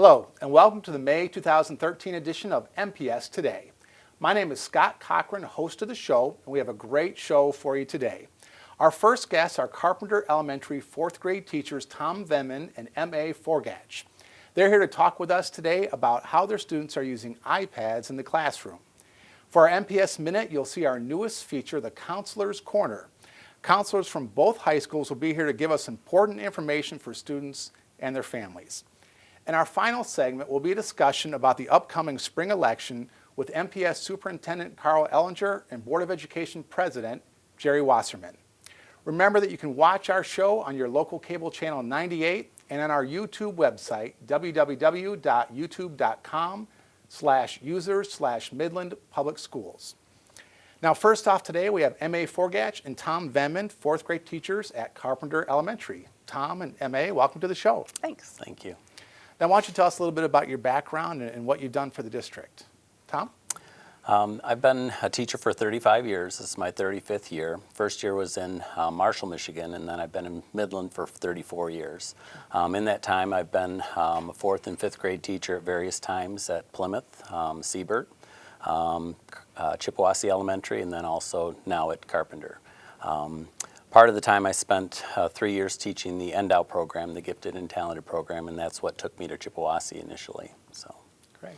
Hello, and welcome to the May 2013 edition of MPS Today. My name is Scott Cochran, host of the show, and we have a great show for you today. Our first guests are Carpenter Elementary 4th grade teachers Tom Venman and M.A. Forgach. They're here to talk with us today about how their students are using iPads in the classroom. For our MPS Minute, you'll see our newest feature, the Counselor's Corner. Counselors from both high schools will be here to give us important information for students and their families. In our final segment will be a discussion about the upcoming spring election with MPS Superintendent Carl Ellinger and Board of Education President Jerry Wasserman. Remember that you can watch our show on your local cable channel 98 and on our YouTube website, www.youtube.com/users/Midland Public Schools. Now, first off today, we have M.A. Forgach and Tom Venman, 4th grade teachers at Carpenter Elementary. Tom and M.A., welcome to the show. Thanks. Thank you. Now, why don't you tell us a little bit about your background and what you've done for the district? Tom? I've been a teacher for 35 years. This is my 35th year. First year was in Marshall, Michigan, and then I've been in Midland for 34 years. In that time, I've been a 4th and 5th grade teacher at various times at Plymouth, Siebert, Chippewa Elementary, and then also now at Carpenter. Part of the time I spent 3 years teaching the NDOW program, the Gifted and Talented program, and that's what took me to Chippewa initially. So. Great.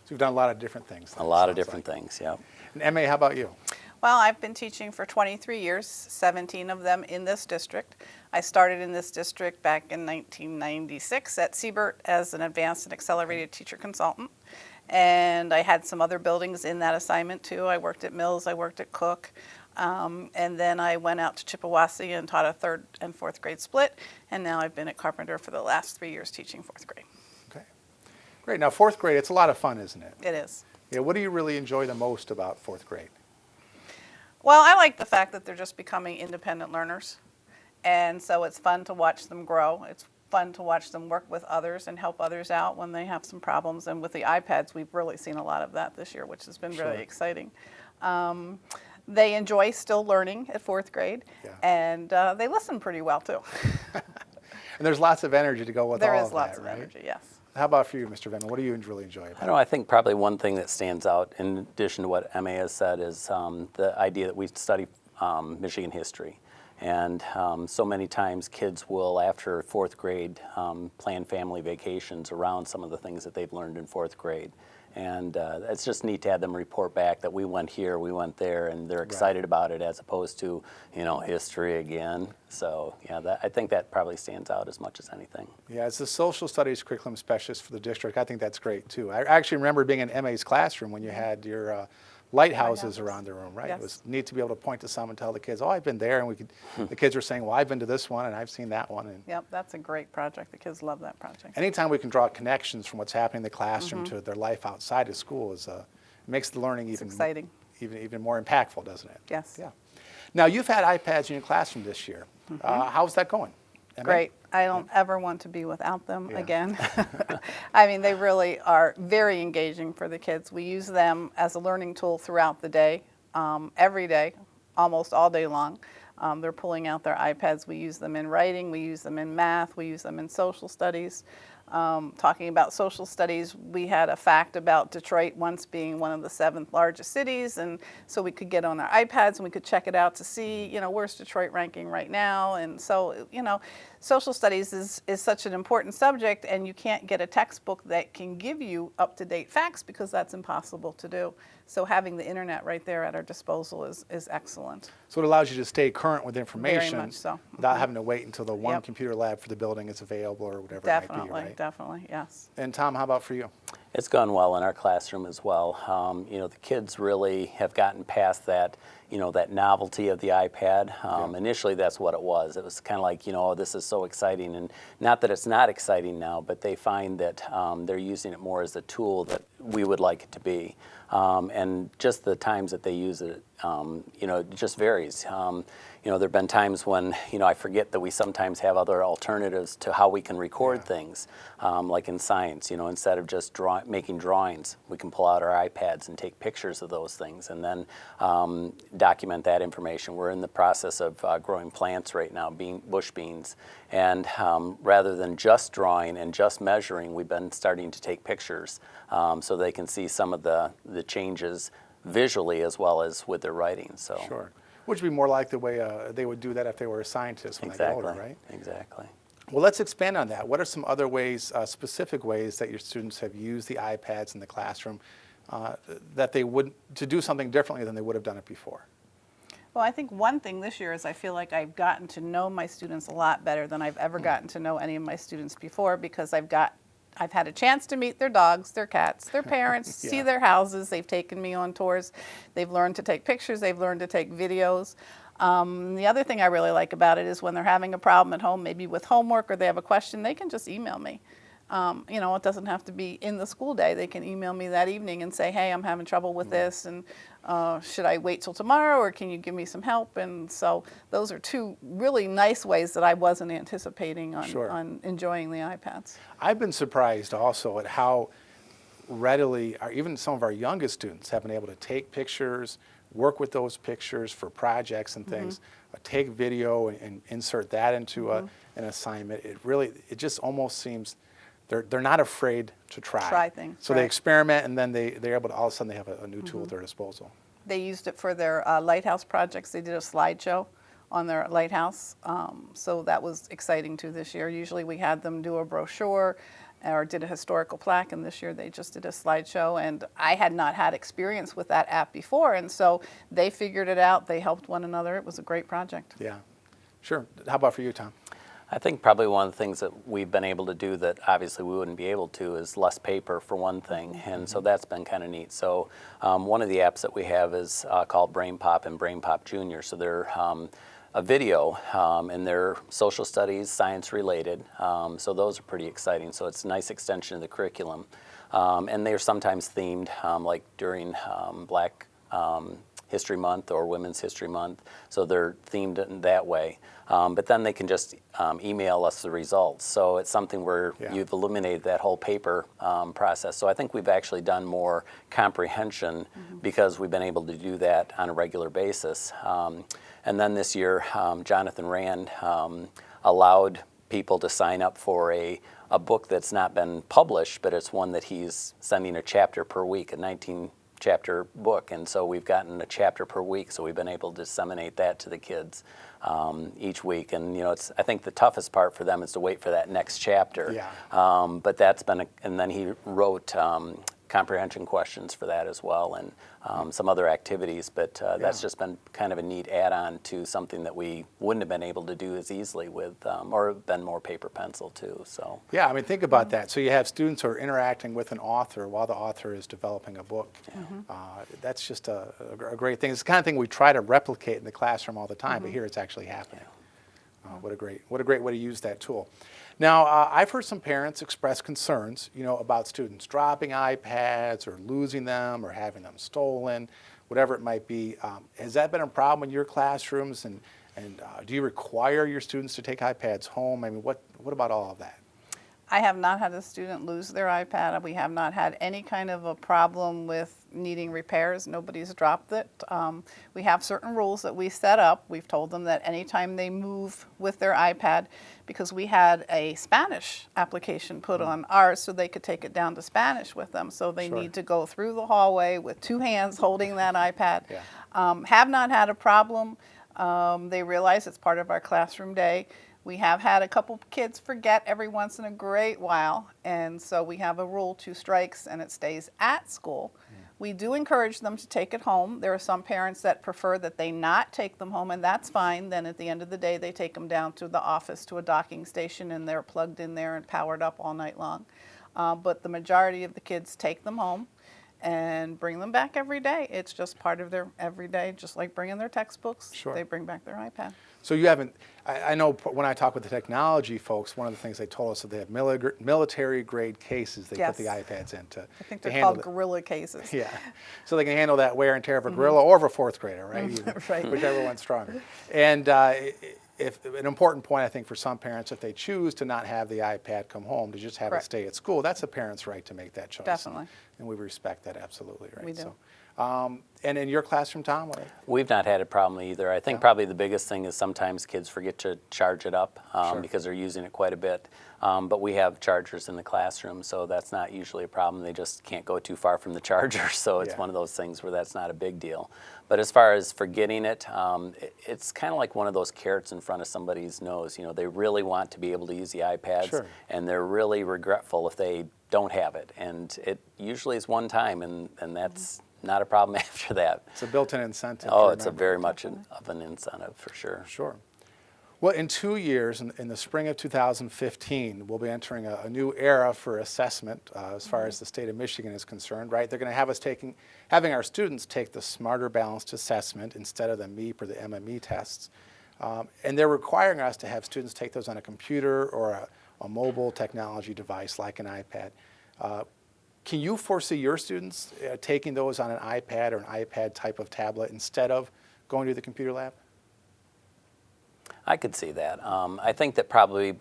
So you've done a lot of different things. A lot of different things, yeah. And M.A., how about you? Well, I've been teaching for 23 years, 17 of them in this district. I started in this district back in 1996 at Siebert as an advanced and accelerated teacher consultant. And I had some other buildings in that assignment too. I worked at Mills, I worked at Cook. And then I went out to Chippewa and taught a 3rd and 4th grade split, and now I've been at Carpenter for the last 3 years teaching 4th grade. Okay, great. Now 4th grade, it's a lot of fun, isn't it? It is. Yeah. What do you really enjoy the most about 4th grade? Well, I like the fact that they're just becoming independent learners, and so it's fun to watch them grow. It's fun to watch them work with others and help others out when they have some problems. And with the iPads, we've really seen a lot of that this year, which has been really exciting. They enjoy still learning at 4th grade, and they listen pretty well too. And there's lots of energy to go with all of that, right? There is lots of energy, yes. How about for you, Mr. Venman? What do you really enjoy about it? I think probably one thing that stands out, in addition to what M.A. has said, is the idea that we study Michigan history. And so many times kids will, after 4th grade, plan family vacations around some of the things that they've learned in 4th grade. And it's just neat to have them report back that we went here, we went there, and they're excited about it as opposed to, history again. So, yeah, I think that probably stands out as much as anything. Yeah, as the social studies curriculum specialist for the district, I think that's great, too. I actually remember being in M.A.'s classroom when you had your lighthouses around the room, right? Yes. It was neat to be able to point to some and tell the kids, oh, I've been there, and the kids were saying, well, I've been to this one, and I've seen that one. And yep, that's a great project. The kids love that project. Anytime we can draw connections from what's happening in the classroom to their life outside of school, it makes the learning exciting. Even more impactful, doesn't it? Yes. Yeah. Now, you've had iPads in your classroom this year. How's that going? Great. I don't ever want to be without them again. I mean, they really are very engaging for the kids. We use them as a learning tool throughout the day, every day, almost all day long. They're pulling out their iPads. We use them in writing. We use them in math. We use them in social studies. Talking about social studies, we had a fact about Detroit once being one of the 7th largest cities, and so we could get on our iPads and we could check it out to see, where's Detroit ranking right now. And so, social studies is such an important subject, and you can't get a textbook that can give you up-to-date facts because that's impossible to do. So having the internet right there at our disposal is excellent. So it allows you to stay current with information Very much so. Without having to wait until the one computer lab for the building is available or whatever it might be, right? Definitely, yes. And Tom, how about for you? It's gone well in our classroom as well. The kids really have gotten past that, that novelty of the iPad. Initially, that's what it was. It was kind of like, oh, this is so exciting. And not that it's not exciting now, but they find that they're using it more as a tool that we would like it to be. And just the times that they use it, it just varies. There have been times when, I forget that we sometimes have other alternatives to how we can record things, like in science, instead of just drawing making drawings, we can pull out our iPads and take pictures of those things and then document that information. We're in the process of growing plants right now, bush beans, and rather than just drawing and just measuring, we've been starting to take pictures so they can see some of the changes visually as well as with their writing. So. Sure. Which would be more like the way they would do that if they were a scientist when they get older, right? Exactly. Well, let's expand on that. What are some other ways, specific ways that your students have used the iPads in the classroom that they would, to do something differently than they would have done it before? Well, I think one thing this year is I feel like I've gotten to know my students a lot better than I've ever gotten to know any of my students before, because I've had a chance to meet their dogs, their cats, their parents, see their houses. They've taken me on tours. They've learned to take pictures. They've learned to take videos. The other thing I really like about it is when they're having a problem at home, maybe with homework or they have a question, they can just email me. You know, it doesn't have to be in the school day. They can email me that evening and say, hey, I'm having trouble with this, and should I wait till tomorrow, or can you give me some help? And so those are two really nice ways that I wasn't anticipating on enjoying the iPads. I've been surprised also at how readily even some of our youngest students have been able to take pictures, work with those pictures for projects and things, take video and insert that into an assignment. It just almost seems they're not afraid to try things. So they experiment, and then they're able to, all of a sudden they have a new tool at their disposal. They used it for their lighthouse projects. They did a slideshow on their lighthouse, so that was exciting too this year. Usually we had them do a brochure or did a historical plaque, and this year they just did a slideshow, and I had not had experience with that app before, and so they figured it out. They helped one another. It was a great project. Yeah, sure. How about for you, Tom? I think probably one of the things that we've been able to do that obviously we wouldn't be able to is less paper, for one thing, and so that's been kind of neat. So one of the apps that we have is called Brain Pop and Brain Pop Junior. So they're a video, and they're social studies, science related, so those are pretty exciting. So it's a nice extension of the curriculum, and they're sometimes themed, like during Black History Month or Women's History Month, so they're themed in that way. But then they can just email us the results. So it's something where you've eliminated that whole paper process. So I think we've actually done more comprehension because we've been able to do that on a regular basis. And then this year, Jonathan Rand allowed people to sign up for a book that's not been published, but it's one that he's sending a chapter per week, a 19-chapter book. And so we've gotten a chapter per week, so we've been able to disseminate that to the kids each week. And you know, I think the toughest part for them is to wait for that next chapter. Yeah. But that's been, and then he wrote comprehension questions for that as well, and some other activities, but that's just been kind of a neat add-on to something that we wouldn't have been able to do as easily with, or been more paper pencil too. So yeah, I mean, think about that. So you have students who are interacting with an author while the author is developing a book. That's just a great thing. It's the kind of thing we try to replicate in the classroom all the time, but here it's actually happening. What a great way to use that tool. Now, I've heard some parents express concerns, you know, about students dropping iPads or losing them or having them stolen, whatever it might be. Has that been a problem in your classrooms? And do you require your students to take iPads home? I mean, what about all of that? I have not had a student lose their iPad. We have not had any kind of a problem with needing repairs. Nobody's dropped it. We have certain rules that we set up. We've told them that anytime they move with their iPad, because we had a Spanish application put on ours so they could take it down to Spanish with them. So they need to go through the hallway with two hands holding that iPad. Have not had a problem. They realize it's part of our classroom day. We have had a couple kids forget every once in a great while, and so we have a rule, 2 strikes, and it stays at school. We do encourage them to take it home. There are some parents that prefer that they not take them home, and that's fine. Then at the end of the day, they take them down to the office to a docking station, and they're plugged in there and powered up all night long. But the majority of the kids take them home and bring them back every day. It's just part of their everyday, just like bringing their textbooks. They bring back their iPad. So you haven't, I know when I talk with the technology folks, one of the things they told us that they have military grade cases they put the iPads in to I think they're called gorilla cases. Yeah, so they can handle that wear and tear of a gorilla or of a 4th grader, right? Right. Whichever one's stronger. And if an important point, I think, for some parents, if they choose to not have the iPad come home, to just have it stay at school, that's a parent's right to make that choice. Definitely. And we respect that absolutely, right? We do. So, and in your classroom, Tom? We've not had a problem either. I think probably the biggest thing is sometimes kids forget to charge it up because they're using it quite a bit. But we have chargers in the classroom, so that's not usually a problem. They just can't go too far from the charger, so it's one of those things where that's not a big deal. But as far as forgetting it, it's kind of like one of those carrots in front of somebody's nose. You know, they really want to be able to use the iPads, and they're really regretful if they don't have it. And it usually is one time, and that's not a problem after that. It's a built-in incentive. Oh, it's a very much of an incentive for sure. Sure. Well, in 2 years, in the spring of 2015, we'll be entering a new era for assessment as far as the state of Michigan is concerned, right? They're going to have us having our students take the Smarter Balanced Assessment instead of the MEP or the MME tests. And they're requiring us to have students take those on a computer or a mobile technology device like an iPad. Can you foresee your students taking those on an iPad or an iPad type of tablet instead of going to the computer lab? I could see that. I think that probably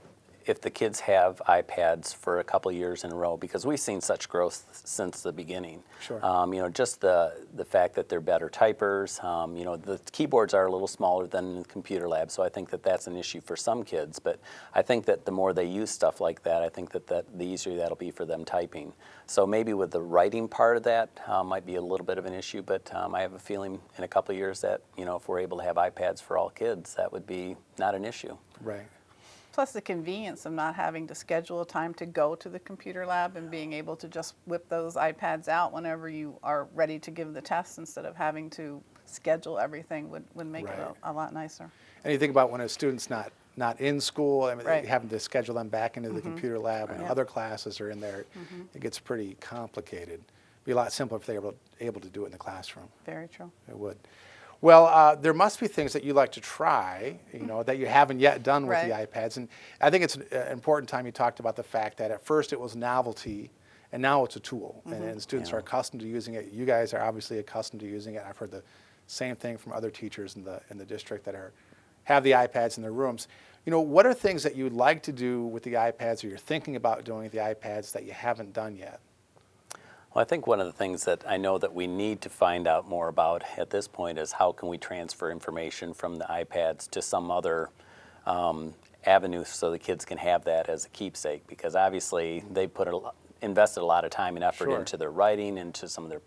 if the kids have iPads for a couple years in a row, because we've seen such growth since the beginning. Sure. You know, just the fact that they're better typers. You know, the keyboards are a little smaller than in the computer lab, so I think that that's an issue for some kids. But I think that the more they use stuff like that, I think that the easier that'll be for them typing. So maybe with the writing part of that might be a little bit of an issue, but I have a feeling in a couple of years that, you know, if we're able to have iPads for all kids, that would be not an issue. Right. Plus the convenience of not having to schedule a time to go to the computer lab and being able to just whip those iPads out whenever you are ready to give the test instead of having to schedule everything would make it a lot nicer. And you think about when a student's not in school, I mean, having to schedule them back into the computer lab and other classes are in there, it gets pretty complicated. It'd be a lot simpler if they were able to do it in the classroom. Very true. It would. Well, there must be things that you like to try, you know, that you haven't yet done with the iPads. And I think it's an important time you talked about the fact that at first it was novelty, and now it's a tool. And students are accustomed to using it. You guys are obviously accustomed to using it. I've heard the same thing from other teachers in the district that have the iPads in their rooms. You know, what are things that you'd like to do with the iPads or you're thinking about doing with the iPads that you haven't done yet? Well, I think one of the things that I know that we need to find out more about at this point is how can we transfer information from the iPads to some other avenue so the kids can have that as a keepsake, because obviously they invested a lot of time and effort into their writing, into some of their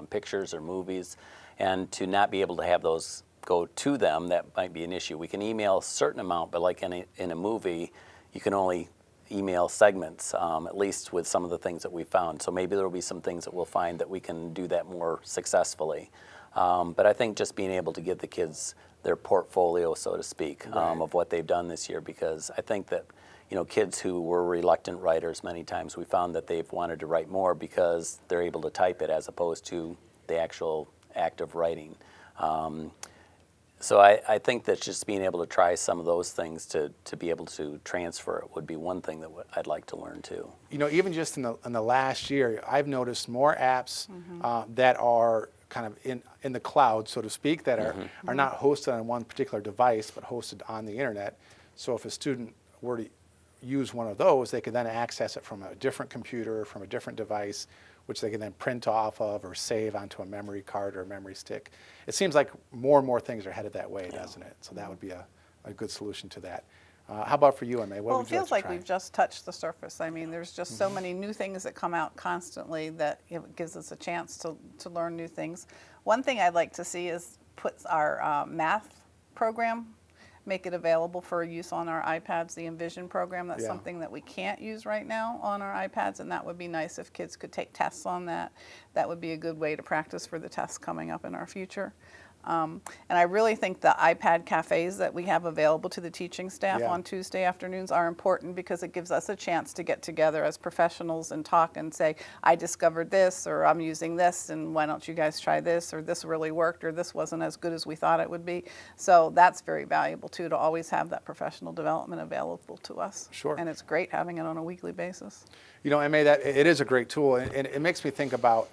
pictures or movies, and to not be able to have those go to them, that might be an issue. We can email a certain amount, but like in a movie, you can only email segments, at least with some of the things that we found. So maybe there will be some things that we'll find that we can do that more successfully. But I think just being able to give the kids their portfolio, so to speak, of what they've done this year, because I think that, you know, kids who were reluctant writers, many times we found that they've wanted to write more because they're able to type it as opposed to the actual act of writing. So I think that just being able to try some of those things to be able to transfer it would be one thing that I'd like to learn too. You know, even just in the last year, I've noticed more apps that are kind of in the cloud, so to speak, that are not hosted on one particular device, but hosted on the internet. So if a student were to use one of those, they could then access it from a different computer, from a different device, which they can then print off of or save onto a memory card or a memory stick. It seems like more and more things are headed that way, doesn't it? So that would be a good solution to that. How about for you, Emma? Well, it feels like we've just touched the surface. I mean, there's just so many new things that come out constantly that it gives us a chance to learn new things. One thing I'd like to see is put our math program, make it available for use on our iPads, the Envision program. That's something that we can't use right now on our iPads, and that would be nice if kids could take tests on that. That would be a good way to practice for the tests coming up in our future. And I really think the iPad cafes that we have available to the teaching staff on Tuesday afternoons are important, because it gives us a chance to get together as professionals and talk and say, I discovered this, or I'm using this, and why don't you guys try this, or this really worked, or this wasn't as good as we thought it would be. So that's very valuable too, to always have that professional development available to us. Sure. And it's great having it on a weekly basis. You know, Emma, that it is a great tool, and it makes me think about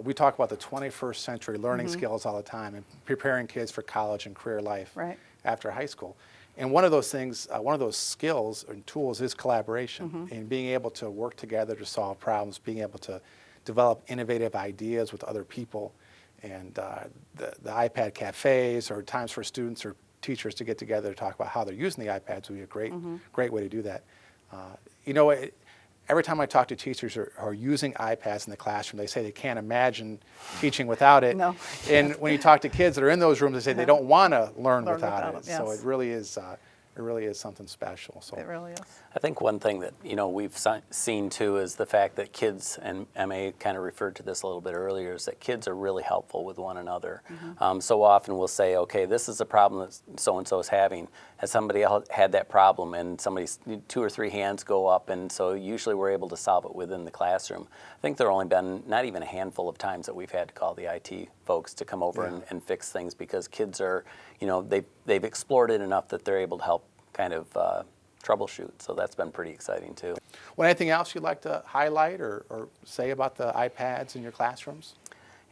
we talk about the 21st century learning skills all the time and preparing kids for college and career life after high school. And one of those things, one of those skills and tools is collaboration, and being able to work together to solve problems, being able to develop innovative ideas with other people. And the iPad cafes, or times for students or teachers to get together to talk about how they're using the iPads would be a great way to do that. You know, every time I talk to teachers who are using iPads in the classroom, they say they can't imagine teaching without it. No. And when you talk to kids that are in those rooms, they say they don't want to learn without it. Yes. So it really is something special. So It really is. I think one thing that we've seen too is the fact that kids, and MA kind of referred to this a little bit earlier, is that kids are really helpful with one another. So often we'll say, okay, this is a problem that so-and-so is having. Has somebody else had that problem? And somebody's 2 or 3 hands go up, and so usually we're able to solve it within the classroom. I think there have only been not even a handful of times that we've had to call the IT folks to come over and fix things, because kids are, they've explored it enough that they're able to help kind of troubleshoot. So that's been pretty exciting too. Well, anything else you'd like to highlight or say about the iPads in your classrooms?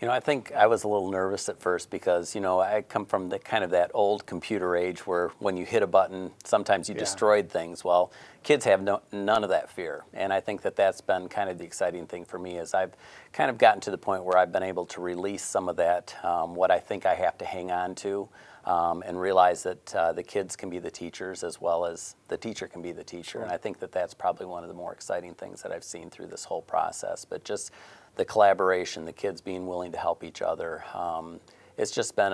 I think I was a little nervous at first because, I come from the kind of that old computer age where when you hit a button, sometimes you destroyed things. Well, kids have none of that fear. And I think that that's been kind of the exciting thing for me, is I've kind of gotten to the point where I've been able to release some of that, what I think I have to hang on to, and realize that the kids can be the teachers as well as the teacher can be the teacher. And I think that that's probably one of the more exciting things that I've seen through this whole process. But just the collaboration, the kids being willing to help each other, it's just been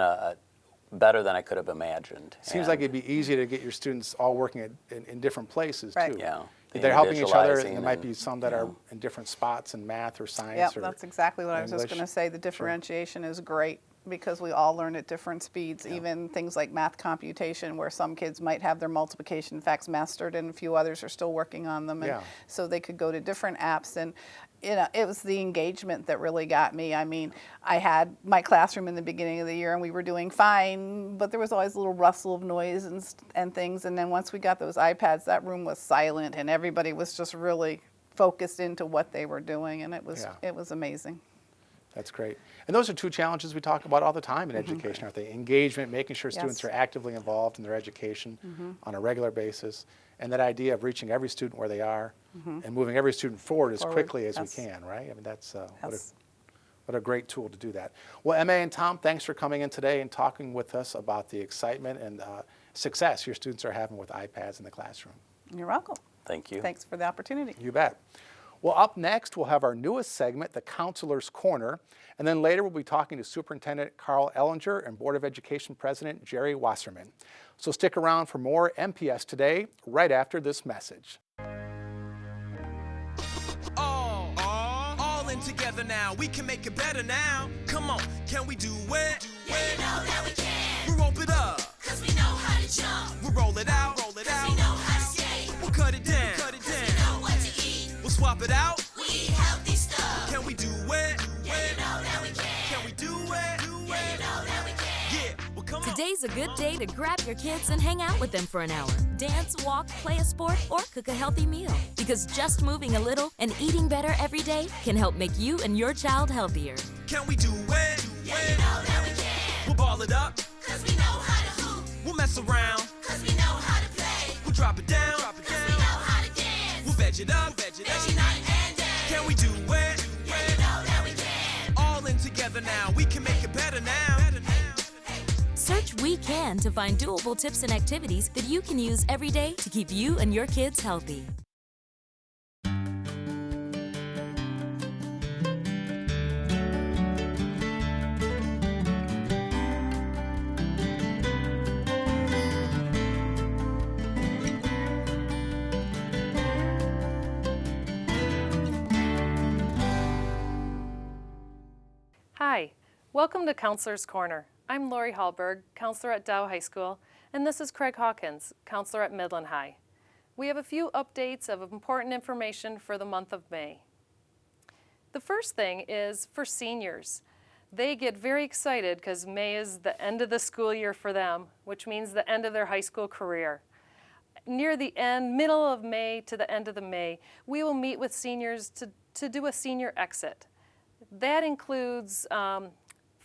better than I could have imagined. Seems like it'd be easy to get your students all working in different places too. Yeah. They're helping each other, and there might be some that are in different spots in math or science. Yep, that's exactly what I was just going to say. The differentiation is great, because we all learn at different speeds, even things like math computation, where some kids might have their multiplication facts mastered and a few others are still working on them. And so they could go to different apps. And it was the engagement that really got me. I mean, I had my classroom in the beginning of the year and we were doing fine, but there was always a little rustle of noise and things. And then once we got those iPads, that room was silent and everybody was just really focused into what they were doing, and it was amazing. That's great. And those are 2 challenges we talk about all the time in education, aren't they? Engagement, making sure students are actively involved in their education on a regular basis, and that idea of reaching every student where they are and moving every student forward as quickly as we can, right? I mean, that's what a great tool to do that. Well, Emma and Tom, thanks for coming in today and talking with us about the excitement and success your students are having with iPads in the classroom. You're welcome. Thank you. Thanks for the opportunity. You bet. Well, up next, we'll have our newest segment, the Counselor's Corner, and then later we'll be talking to Superintendent Carl Ellinger and Board of Education President Jerry Wasserman. So stick around for more MPS Today right after this message. All in together now, we can make it better now. Come on, can we do it? Yeah, you know that we can. We'll rope it up, Cause we know how to jump. we'll roll it out, Cause we know how to skate. we'll cut it down, Cause we know what to eat. we'll swap it out. We eat healthy stuff. Can we do it? Yeah, you know that we can. Can we do it? Yeah, you know that we can. Yeah, well come on. Today's a good day to grab your kids and hang out with them for an hour. Dance, walk, play a sport, or cook a healthy meal. Because just moving a little and eating better every day can help make you and your child healthier. Can we do it? Yeah, you know that we can. We'll ball it up, Cause we know how to hoop. we'll mess around, Cause we know how to play. we'll drop it down, Cause we know how to dance. we'll veg it up, Every night and day. Can we do it? Yeah, you know that we can. All in together now, we can make it better now. Search We Can to find doable tips and activities that you can use every day to keep you and your kids healthy. Hi, welcome to Counselor's Corner. I'm Lori Hallberg, counselor at Dow High School, and this is Craig Hawkins, counselor at Midland High. We have a few updates of important information for the month of May. The first thing is for seniors. They get very excited because May is the end of the school year for them, which means the end of their high school career. Near the end, middle of May to the end of the May, we will meet with seniors to do a senior exit. That includes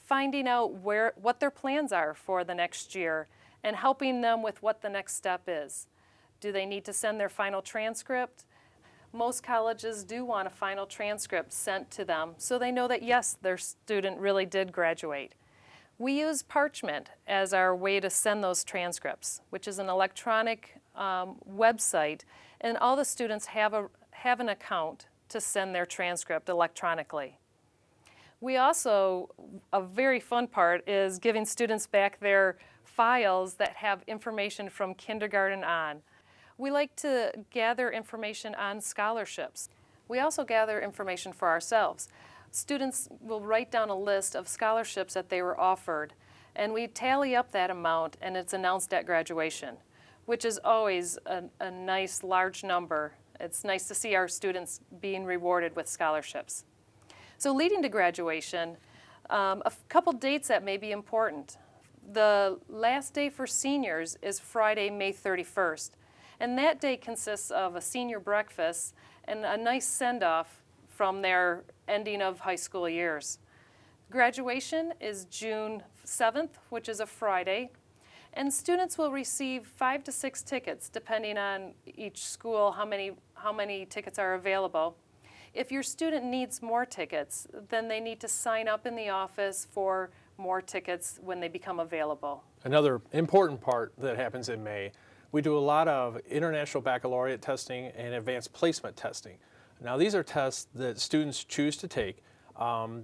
finding out what their plans are for the next year and helping them with what the next step is. Do they need to send their final transcript? Most colleges do want a final transcript sent to them so they know that yes, their student really did graduate. We use Parchment as our way to send those transcripts, which is an electronic website, and all the students have an account to send their transcript electronically. We also, a very fun part is giving students back their files that have information from kindergarten on. We like to gather information on scholarships. We also gather information for ourselves. Students will write down a list of scholarships that they were offered, and we tally up that amount, and it's announced at graduation, which is always a nice large number. It's nice to see our students being rewarded with scholarships. So leading to graduation, a couple dates that may be important. The last day for seniors is Friday, May 31st, and that day consists of a senior breakfast and a nice send-off from their ending of high school years. Graduation is June 7th, which is a Friday, and students will receive 5 to 6 tickets, depending on each school, how many tickets are available. If your student needs more tickets, then they need to sign up in the office for more tickets when they become available. Another important part that happens in May, we do a lot of international baccalaureate testing and advanced placement testing. Now these are tests that students choose to take.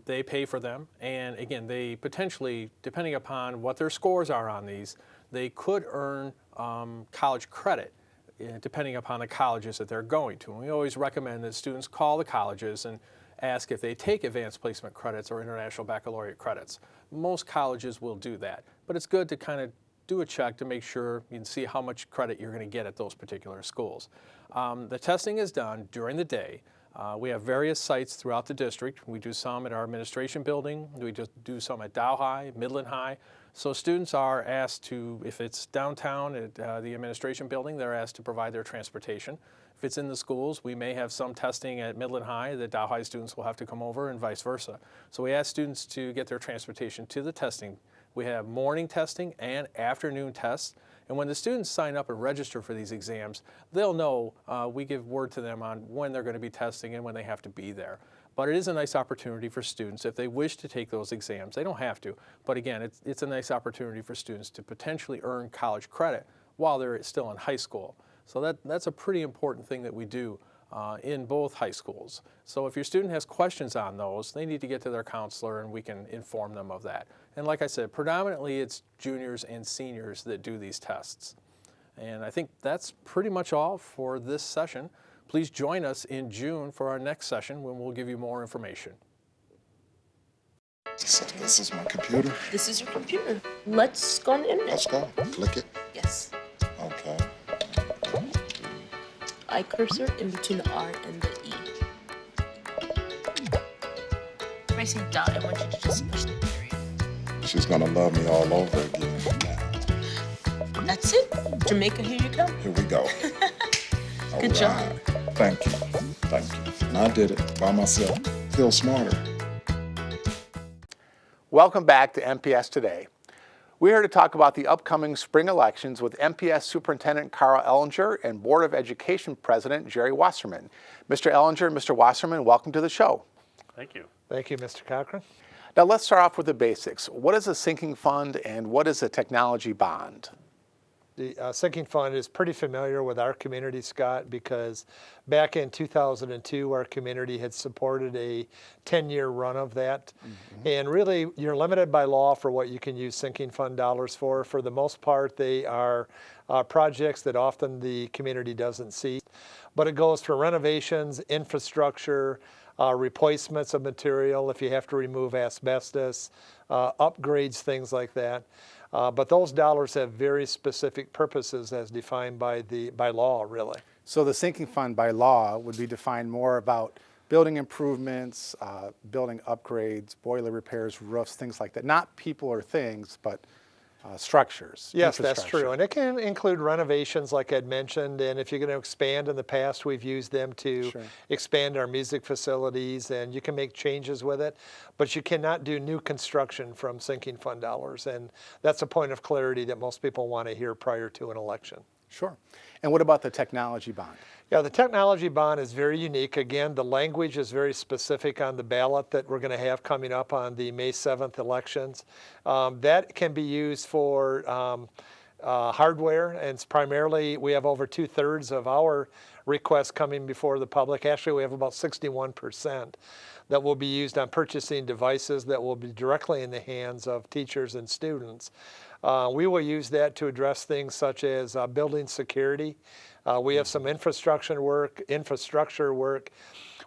They pay for them, and again, they potentially, depending upon what their scores are on these, they could earn college credit depending upon the colleges that they're going to. And we always recommend that students call the colleges and ask if they take advanced placement credits or international baccalaureate credits. Most colleges will do that, but it's good to kind of do a check to make sure you can see how much credit you're going to get at those particular schools. The testing is done during the day. We have various sites throughout the district. We do some at our administration building. We just do some at Dow High, Midland High. So students are asked to, if it's downtown at the administration building, they're asked to provide their transportation. If it's in the schools, we may have some testing at Midland High that Dow High students will have to come over and vice versa. So we ask students to get their transportation to the testing. We have morning testing and afternoon tests. And when the students sign up and register for these exams, they'll know, we give word to them on when they're going to be testing and when they have to be there. But it is a nice opportunity for students if they wish to take those exams. They don't have to, but again, it's a nice opportunity for students to potentially earn college credit while they're still in high school. So that's a pretty important thing that we do in both high schools. So if your student has questions on those, they need to get to their counselor and we can inform them of that. And like I said, predominantly it's juniors and seniors that do these tests. And I think that's pretty much all for this session. Please join us in June for our next session when we'll give you more information. So this is my computer. This is your computer. Let's go on the internet. Let's go. Click it. Yes. Okay. I cursor in between the R and the E. If I say dot, I want you to just push the period. She's gonna love me all over again now. That's it. Jamaica, here you come. Here we go. Good job. Thank you. Thank you. And I did it by myself. Feel smarter. Welcome back to MPS Today. We're here to talk about the upcoming spring elections with MPS Superintendent Carl Ellinger and Board of Education President Jerry Wasserman. Mr. Ellinger and Mr. Wasserman, welcome to the show. Thank you. Thank you, Mr. Cochran. Now let's start off with the basics. What is a sinking fund and what is a technology bond? The sinking fund is pretty familiar with our community, Scott, because back in 2002, our community had supported a 10-year run of that. Mm-hmm. And really, you're limited by law for what you can use sinking fund dollars for. For the most part, they are projects that often the community doesn't see. But it goes for renovations, infrastructure, replacements of material if you have to remove asbestos, upgrades, things like that. But those dollars have very specific purposes as defined by law, really. So the sinking fund by law would be defined more about building improvements, building upgrades, boiler repairs, roofs, things like that. Not people or things, but structures. Yes, that's infrastructure. true. And it can include renovations like I'd mentioned. And if you're going to expand, in the past, we've used them to expand our music facilities, and you can make changes with it. But you cannot do new construction from sinking fund dollars. And that's a point of clarity that most people want to hear prior to an election. Sure. And what about the technology bond? Yeah, the technology bond is very unique. Again, the language is very specific on the ballot that we're going to have coming up on the May 7th elections. That can be used for hardware, and it's primarily, we have over 2/3 of our requests coming before the public. Actually, we have about 61% that will be used on purchasing devices that will be directly in the hands of teachers and students. We will use that to address things such as building security. We have some infrastructure work.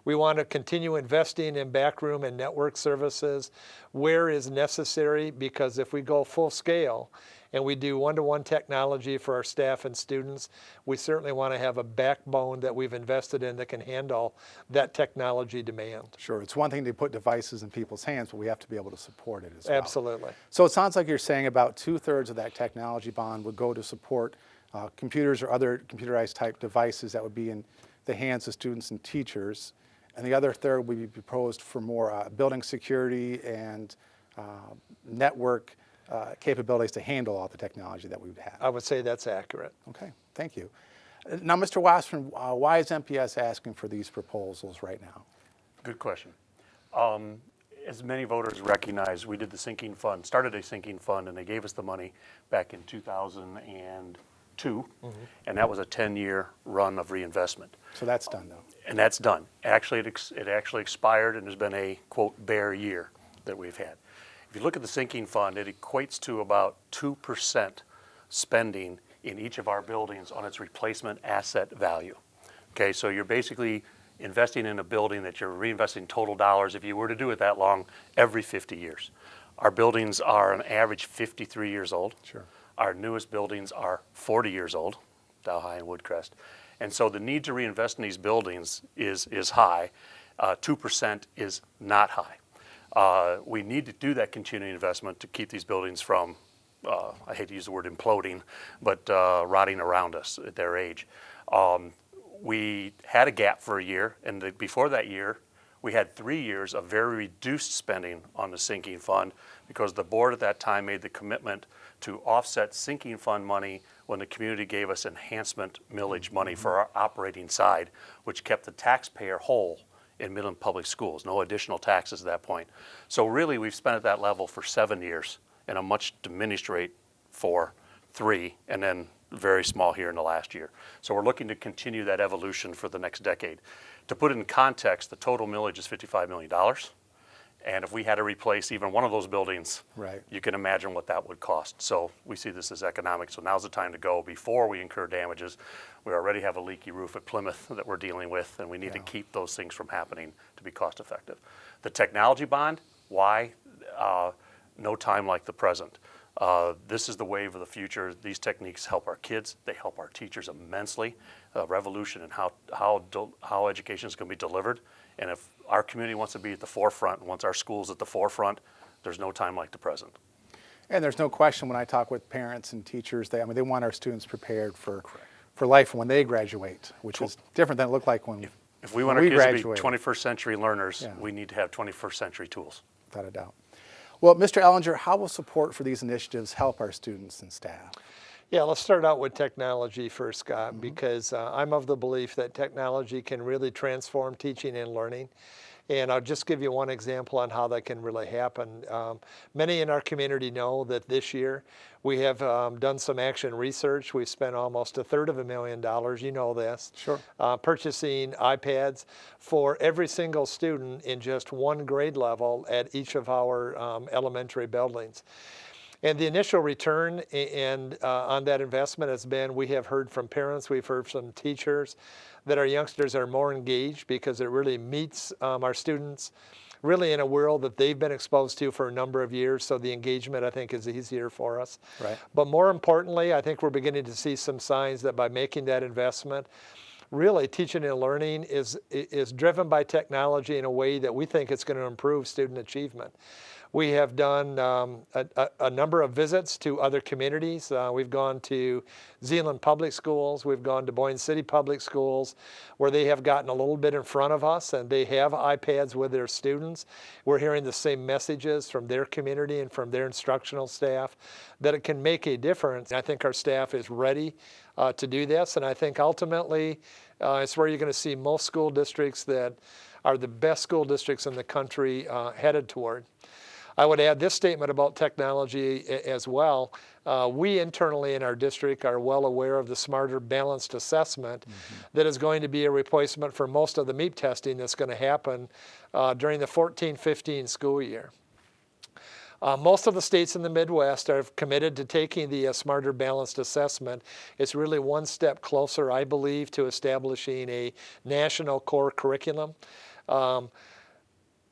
We want to continue investing in backroom and network services where is necessary, because if we go full scale and we do one-to-one technology for our staff and students, we certainly want to have a backbone that we've invested in that can handle that technology demand. Sure, it's one thing to put devices in people's hands, but we have to be able to support it as well. Absolutely. So it sounds like you're saying about 2/3 of that technology bond would go to support computers or other computerized type devices that would be in the hands of students and teachers, and the other third would be proposed for more building security and network capabilities to handle all the technology that we would have. I would say that's accurate. Okay, thank you. Now, Mr. Wasserman, why is MPS asking for these proposals right now? Good question. As many voters recognize, we did the sinking fund, started a sinking fund, and they gave us the money back in 2002, and that was a 10-year run of reinvestment. So that's done, though. And that's done. Actually, it actually expired, and there's been a, quote, bare year that we've had. If you look at the sinking fund, it equates to about 2% spending in each of our buildings on its replacement asset value. Okay, so you're basically investing in a building that you're reinvesting total dollars, if you were to do it that long, every 50 years. Our buildings are on average 53 years old. Sure. Our newest buildings are 40 years old, Dow High and Woodcrest. And so the need to reinvest in these buildings is high. 2% is not high. We need to do that continuing investment to keep these buildings from, I hate to use the word imploding, but rotting around us at their age. We had a gap for a year, and before that year, we had 3 years of very reduced spending on the sinking fund because the board at that time made the commitment to offset sinking fund money when the community gave us enhancement millage money for our operating side, which kept the taxpayer whole in Midland Public Schools, no additional taxes at that point. So really, we've spent at that level for 7 years and a much diminished rate for 3, and then very small here in the last year. So we're looking to continue that evolution for the next decade. To put it in context, the total millage is $55 million. And if we had to replace even one of those buildings, you can imagine what that would cost. So we see this as economic. So now's the time to go before we incur damages. We already have a leaky roof at Plymouth that we're dealing with, and we need to keep those things from happening to be cost effective. The technology bond, why? No time like the present. This is the wave of the future. These techniques help our kids. They help our teachers immensely. Revolution in how education is going to be delivered. And if our community wants to be at the forefront, and wants our schools at the forefront, there's no time like the present. And there's no question when I talk with parents and teachers, they want our students prepared for life when they graduate, which is different than it looked like when If we want our kids to be 21st century learners, we need to have 21st century tools. Without a doubt. Well, Mr. Ellinger, how will support for these initiatives help our students and staff? Yeah, let's start out with technology first, Scott, because I'm of the belief that technology can really transform teaching and learning. And I'll just give you one example on how that can really happen. Many in our community know that this year we have done some action research. We've spent almost $250,000, you know this, purchasing iPads for every single student in just one grade level at each of our elementary buildings. And the initial return on that investment has been, we have heard from parents, we've heard from teachers, that our youngsters are more engaged because it really meets our students really in a world that they've been exposed to for a number of years. So the engagement, I think, is easier for us. Right. But more importantly, I think we're beginning to see some signs that by making that investment, really teaching and learning is driven by technology in a way that we think it's going to improve student achievement. We have done a number of visits to other communities. We've gone to Midland Public Schools. We've gone to Boyne City Public Schools, where they have gotten a little bit in front of us, and they have iPads with their students. We're hearing the same messages from their community and from their instructional staff that it can make a difference. I think our staff is ready to do this, and I think ultimately it's where you're going to see most school districts that are the best school districts in the country headed toward. I would add this statement about technology as well. We internally in our district are well aware of the Smarter Balanced Assessment that is going to be a replacement for most of the MEP testing that's going to happen during the 14-15 school year. Most of the states in the Midwest are committed to taking the Smarter Balanced Assessment. It's really one step closer, I believe, to establishing a national core curriculum.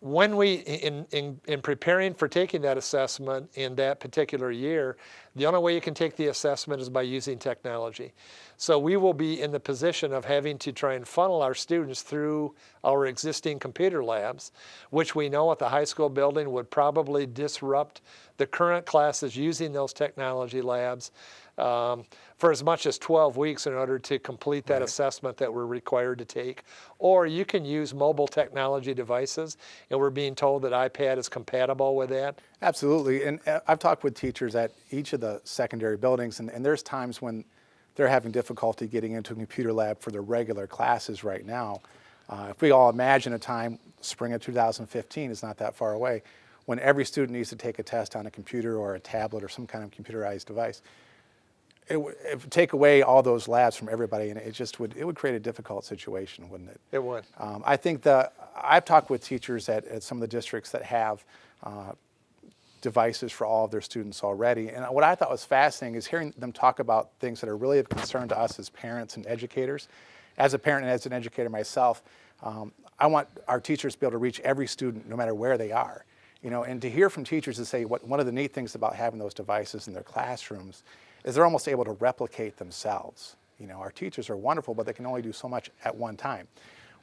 When we, in preparing for taking that assessment in that particular year, the only way you can take the assessment is by using technology. So we will be in the position of having to try and funnel our students through our existing computer labs, which we know at the high school building would probably disrupt the current classes using those technology labs for as much as 12 weeks in order to complete that assessment that we're required to take. Or you can use mobile technology devices, and we're being told that iPad is compatible with that. Absolutely, and I've talked with teachers at each of the secondary buildings, and there's times when they're having difficulty getting into a computer lab for their regular classes right now. If we all imagine a time, spring of 2015 is not that far away, when every student needs to take a test on a computer or a tablet or some kind of computerized device. It would take away all those labs from everybody, and it would create a difficult situation, wouldn't it? It would. I think I've talked with teachers at some of the districts that have devices for all of their students already, and what I thought was fascinating is hearing them talk about things that are really of concern to us as parents and educators. As a parent and as an educator myself, I want our teachers to be able to reach every student no matter where they are. You know, and to hear from teachers to say one of the neat things about having those devices in their classrooms is they're almost able to replicate themselves. You know, our teachers are wonderful, but they can only do so much at one time.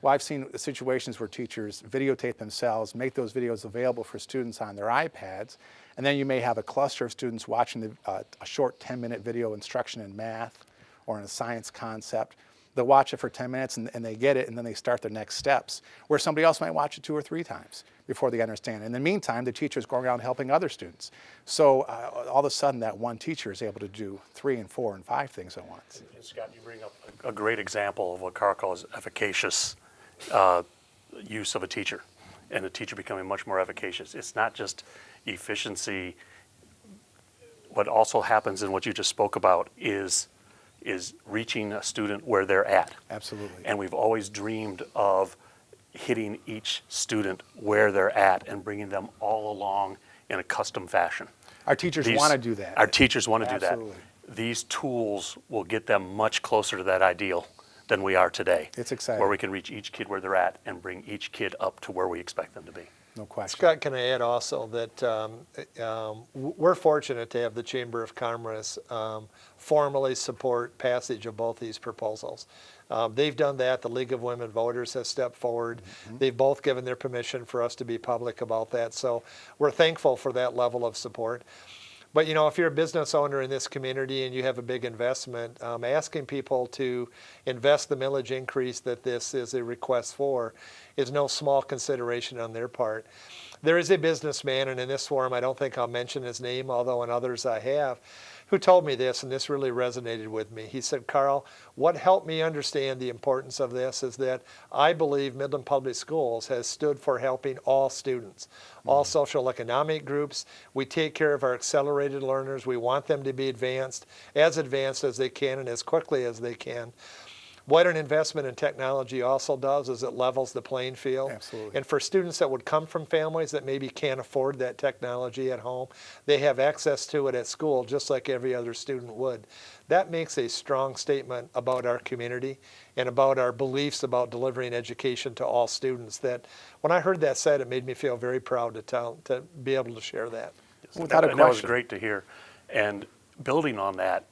Well, I've seen situations where teachers videotape themselves, make those videos available for students on their iPads, and then you may have a cluster of students watching a short 10-minute video instruction in math or in a science concept. They'll watch it for 10 minutes and they get it, and then they start their next steps, where somebody else might watch it 2 or 3 times before they understand. In the meantime, the teacher's going around helping other students. So all of a sudden, that one teacher is able to do 3 and 4 and 5 things at once. And Scott, you bring up a great example of what Carl calls efficacious use of a teacher, and the teacher becoming much more efficacious. It's not just efficiency. What also happens in what you just spoke about is reaching a student where they're at. Absolutely. And we've always dreamed of hitting each student where they're at and bringing them all along in a custom fashion. Our teachers want to do that. Our teachers want to do that. Absolutely. These tools will get them much closer to that ideal than we are today. It's exciting. Where we can reach each kid where they're at and bring each kid up to where we expect them to be. No question. Scott, can I add also that we're fortunate to have the Chamber of Commerce formally support passage of both these proposals. They've done that. The League of Women Voters has stepped forward. They've both given their permission for us to be public about that. So we're thankful for that level of support. But you know, if you're a business owner in this community and you have a big investment, asking people to invest the millage increase that this is a request for is no small consideration on their part. There is a businessman, and in this forum I don't think I'll mention his name, although in others I have, who told me this, and this really resonated with me. He said, Carl, what helped me understand the importance of this is that I believe Midland Public Schools has stood for helping all students, all social economic groups. We take care of our accelerated learners. We want them to be advanced as they can and as quickly as they can. What an investment in technology also does is it levels the playing field. Absolutely. And for students that would come from families that maybe can't afford that technology at home, they have access to it at school just like every other student would. That makes a strong statement about our community and about our beliefs about delivering education to all students. That when I heard that said, it made me feel very proud to be able to share that. Without a question. That was great to hear. And building on that,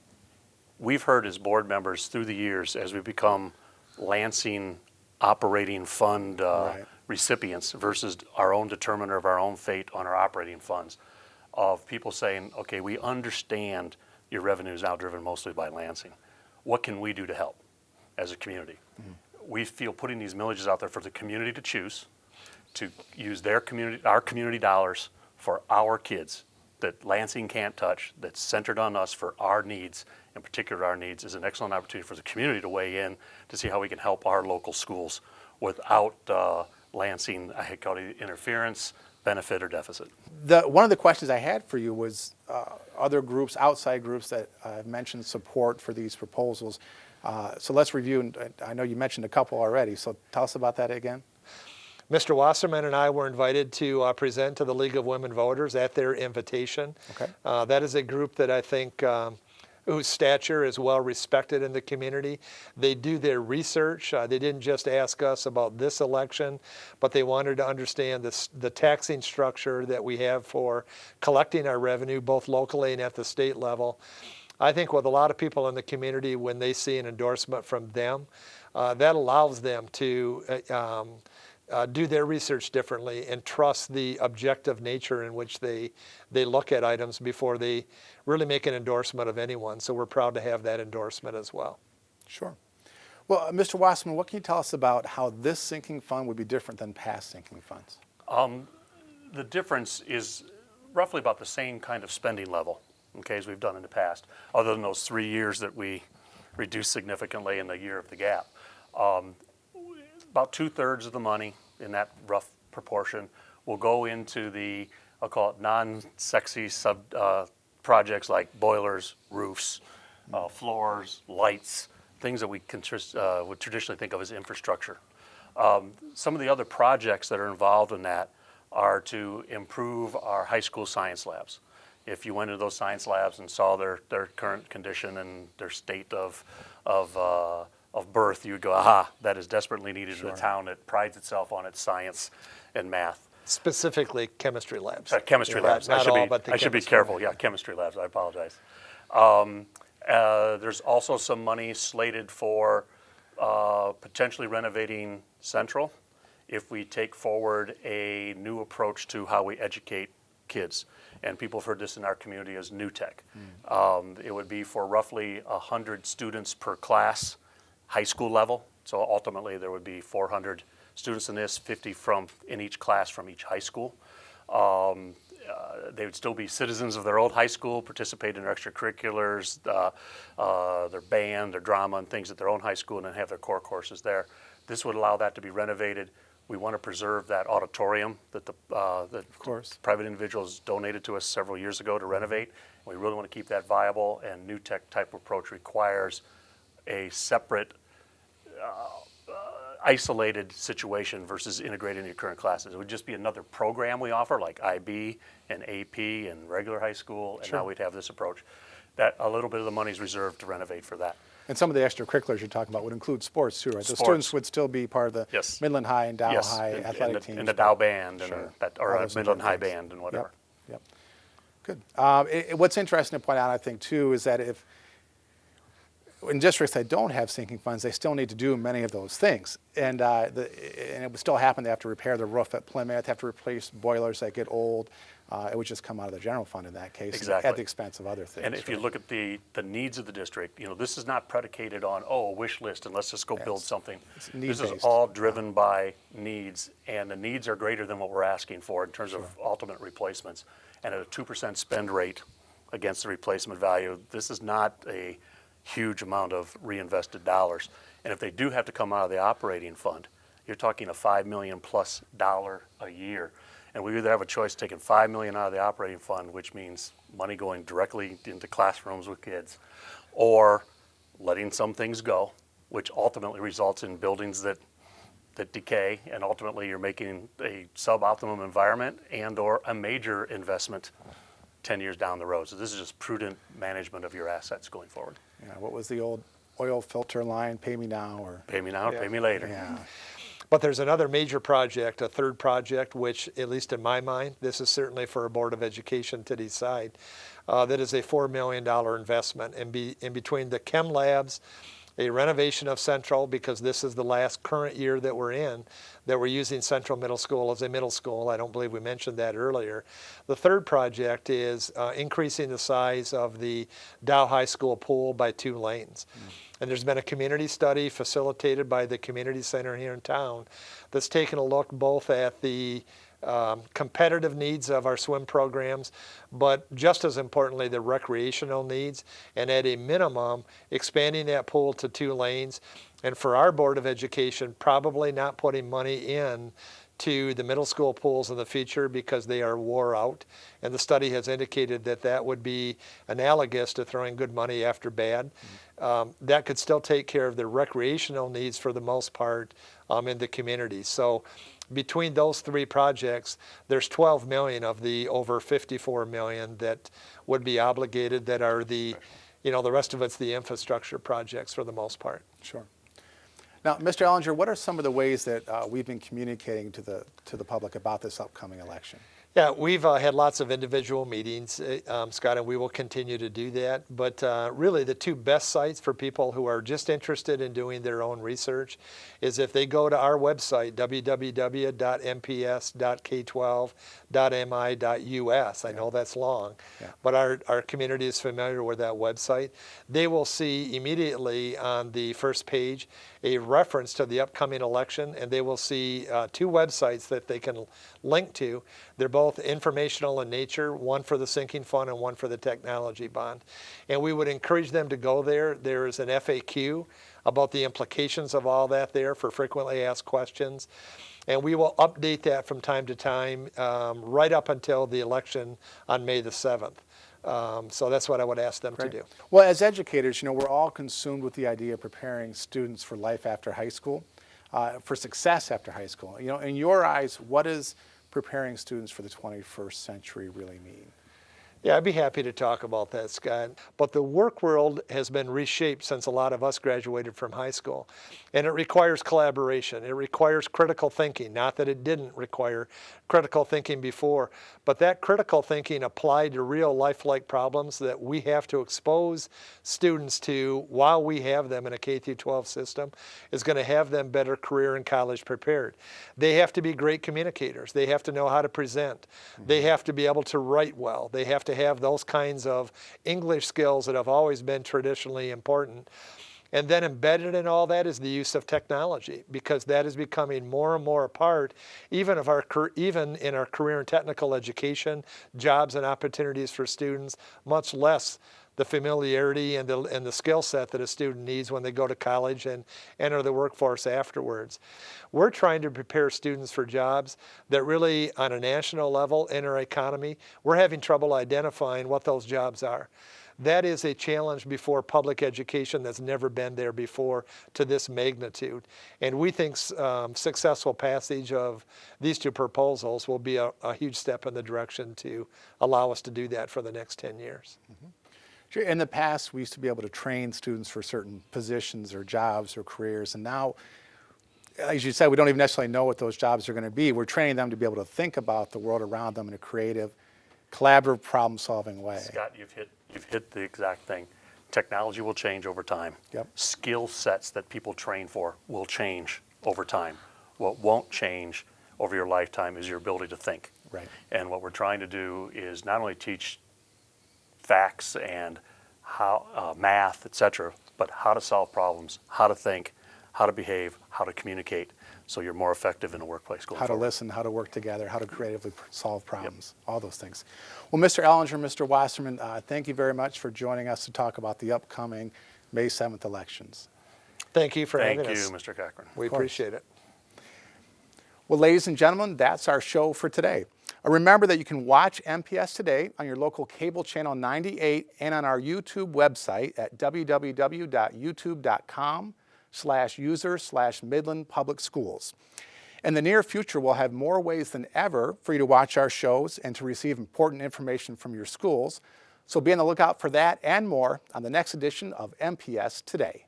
we've heard as board members through the years, as we become Lansing operating fund recipients versus our own determiner of our own fate on our operating funds, of people saying, okay, we understand your revenue is now driven mostly by Lansing. What can we do to help as a community? We feel putting these millages out there for the community to choose, to use our community dollars for our kids that Lansing can't touch, that's centered on us for our needs, in particular our needs, is an excellent opportunity for the community to weigh in to see how we can help our local schools without Lansing, I call it interference, benefit, or deficit. One of the questions I had for you was other groups, outside groups that mentioned support for these proposals. So let's review, and I know you mentioned a couple already, so tell us about that again. Mr. Wasserman and I were invited to present to the League of Women Voters at their invitation. Okay. That is a group that I think whose stature is well respected in the community. They do their research. They didn't just ask us about this election, but they wanted to understand the taxing structure that we have for collecting our revenue, both locally and at the state level. I think with a lot of people in the community, when they see an endorsement from them, that allows them to do their research differently and trust the objective nature in which they look at items before they really make an endorsement of anyone. So we're proud to have that endorsement as well. Sure. Well, Mr. Wasserman, what can you tell us about how this sinking fund would be different than past sinking funds? The difference is roughly about the same kind of spending level, okay, as we've done in the past, other than those 3 years that we reduced significantly in the year of the gap. About 2/3 of the money in that rough proportion will go into the, I'll call it non-sexy projects like boilers, roofs, floors, lights, things that we would traditionally think of as infrastructure. Some of the other projects that are involved in that are to improve our high school science labs. If you went into those science labs and saw their current condition and their state of birth, you would go, aha, that is desperately needed in a town that prides itself on its science and math. Specifically chemistry labs. Chemistry labs. Not all, but I should be careful. Yeah, chemistry labs. I apologize. There's also some money slated for potentially renovating Central if we take forward a new approach to how we educate kids. And people have heard this in our community as new tech. It would be for roughly 100 students per class, high school level. So ultimately there would be 400 students in this, 50 in each class from each high school. They would still be citizens of their old high school, participate in their extracurriculars, their band, their drama, and things at their own high school, and then have their core courses there. This would allow that to be renovated. We want to preserve that auditorium that of course, private individuals donated to us several years ago to renovate. We really want to keep that viable, and new tech type approach requires a separate isolated situation versus integrated into your current classes. It would just be another program we offer, like IB and AP and regular high school, and now we'd have this approach. That a little bit of the money is reserved to renovate for that. And some of the extracurriculars you're talking about would include sports too, right? Sports. The students would still be part of the Midland High and Dow High athletic teams. And the Dow band, and or a Midland High band and whatever. Yep. Good. What's interesting to point out, I think, too, is that if in districts that don't have sinking funds, they still need to do many of those things. And it would still happen. They have to repair the roof at Plymouth, have to replace boilers that get old. It would just come out of the general fund in that case, at the expense of other things. And if you look at the needs of the district, this is not predicated on, a wish list and let's just go build something. This is all driven by needs, and the needs are greater than what we're asking for in terms of ultimate replacements. And at a 2% spend rate against the replacement value, this is not a huge amount of reinvested dollars. And if they do have to come out of the operating fund, you're talking a $5 million plus a year. And we either have a choice of taking $5 million out of the operating fund, which means money going directly into classrooms with kids, or letting some things go, which ultimately results in buildings that decay, and ultimately you're making a suboptimum environment and or a major investment 10 years down the road. So this is just prudent management of your assets going forward. Yeah, what was the old oil filter line, pay me now, or? Pay me now, or pay me later. Yeah. But there's another major project, a third project, which, at least in my mind, this is certainly for a Board of Education to decide, that is a $4 million investment in between the chem labs a renovation of Central, because this is the last current year that we're in, that we're using Central Middle School as a middle school. I don't believe we mentioned that earlier. The third project is increasing the size of the Dow High School pool by 2 lanes. And there's been a community study facilitated by the community center here in town that's taken a look both at the competitive needs of our swim programs, but just as importantly, the recreational needs, and at a minimum, expanding that pool to 2 lanes. And for our Board of Education, probably not putting money in to the middle school pools in the future because they are wore out. And the study has indicated that that would be analogous to throwing good money after bad. That could still take care of the recreational needs for the most part in the community. So between those 3 projects, there's 12 million of the over 54 million that would be obligated, that are the, the rest of it's the infrastructure projects for the most part. Sure. Now, Mr. Ellinger, what are some of the ways that we've been communicating to the public about this upcoming election? Yeah, we've had lots of individual meetings, Scott, and we will continue to do that. But really, the 2 best sites for people who are just interested in doing their own research is if they go to our website, www.mps.k12.mi.us. I know that's long, but our community is familiar with that website. They will see immediately on the first page a reference to the upcoming election, and they will see 2 websites that they can link to. They're both informational in nature, one for the sinking fund and one for the technology bond. And we would encourage them to go there. There is an FAQ about the implications of all that there for frequently asked questions. And we will update that from time to time right up until the election on May the 7th. So that's what I would ask them to do. Well, as educators, we're all consumed with the idea of preparing students for life after high school, for success after high school. In your eyes, what does preparing students for the 21st century really mean? Yeah, I'd be happy to talk about that, Scott. But the work world has been reshaped since a lot of us graduated from high school. And it requires collaboration. It requires critical thinking. Not that it didn't require critical thinking before, but that critical thinking applied to real lifelike problems that we have to expose students to while we have them in a K-12 system is going to have them better career and college prepared. They have to be great communicators. They have to know how to present. They have to be able to write well. They have to have those kinds of English skills that have always been traditionally important. And then embedded in all that is the use of technology, because that is becoming more and more a part even in our career and technical education, jobs and opportunities for students, much less the familiarity and the skill set that a student needs when they go to college and enter the workforce afterwards. We're trying to prepare students for jobs that really, on a national level in our economy, we're having trouble identifying what those jobs are. That is a challenge before public education that's never been there before to this magnitude. And we think successful passage of these 2 proposals will be a huge step in the direction to allow us to do that for the next 10 years. Sure. In the past, we used to be able to train students for certain positions or jobs or careers, and now, as you said, we don't even necessarily know what those jobs are going to be. We're training them to be able to think about the world around them in a creative, collaborative, problem-solving way. Scott, you've hit the exact thing. Technology will change over time. Skill sets that people train for will change over time. What won't change over your lifetime is your ability to think. Right. And what we're trying to do is not only teach facts and how math, etc., but how to solve problems, how to think, how to behave, how to communicate, so you're more effective in the workplace going forward. How to listen, how to work together, how to creatively solve problems, all those things. Well, Mr. Ellinger, Mr. Wasserman, thank you very much for joining us to talk about the upcoming May 7th elections. Thank you for having us. Thank you, Mr. Cochran. We appreciate it. Well, ladies and gentlemen, that's our show for today. Remember that you can watch MPS Today on your local cable channel 98 and on our YouTube website at www.youtube.com/user/Midland Public Schools. In the near future, we'll have more ways than ever for you to watch our shows and to receive important information from your schools. So be on the lookout for that and more on the next edition of MPS Today.